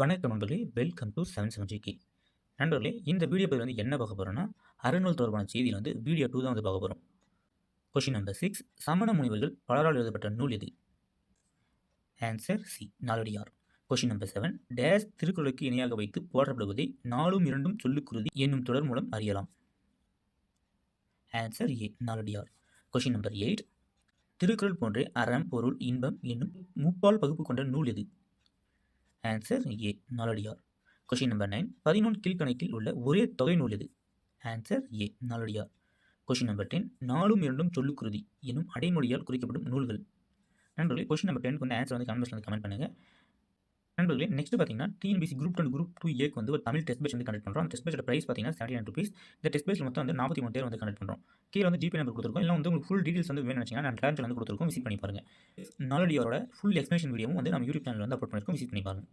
வணக்கம் நண்பர்களே, welcome to 770K. நண்பர்களே, இந்த வீடியோ பதிவு என்ன பார்க்க போகிறோம்னா, அறநூல் தொடர்பான செய்தியில் வீடியோ 2 தான் பார்க்க போகிறோம். கொஸ்டின் நம்பர் 6, சமண முனிவர்கள் பலரால் எழுதப்பட்ட நூல் எது? Answer C, Naladiyar. Question number 7, days திருக்குறளுக்கு இணையாக வைத்து போற்றப்படுவதை நாலும் இரண்டும் சொல்லுக்குருதி என்னும் தொடர் மூலம் அறியலாம். Answer A, Naladiyar. Question number 8, Thirukkural போன்றே அறம், பொருள், இன்பம் என்னும் முப்பால் பகுப்பு கொண்ட நூல் எது? Answer A, Naladiyar. Question number 9, 11 கீழ்கணக்கில் உள்ள ஒரே தொகை நூல் எது? Answer A, Naladiyar. Question number 10, நாலும் இரண்டும் சொல்லுக்குருதி எனும் அடைமொழியால் குறிக்கப்படும் நூல்கள். நண்பர்களே, question number 10 answer comments comment பண்ணுங்க. நண்பர்களே, நெக்ஸ்ட் பார்த்தீங்கன்னா டிஎன்பிசி குரூப் 2 குரூப் 2ஏக்கு ஒரு தமிழ் டெஸ்ட் பேட்ச் கண்டக்ட் பண்ணுறோம். டெஸ்ட் பேட்சோட பிரைஸ் பார்த்தீங்கன்னா 79 rupees. இந்த டெஸ்ட் பேட்ச்ல மொத்தம் 43 பேர் கண்டக்ட் பண்ணுறோம். கீழே ஜிபே நம்பர் கொடுத்துருக்கோம். இல்லை உங்களுக்கு ஃபுல் டீடைல்ஸ் வேணும்னு வச்சிங்கன்னா நான் டேரக்டில் கொடுத்துருக்கோம். விசிட் பண்ணி பாருங்க. நாலடியாரோட ஃபுல் எக்ஸ்பிளேஷன் வீடியோவும் நம்ம யூடியூப் சேனல் அப்லோட் பண்ணிருக்கோம். விசிட் பண்ணி பாருங்க.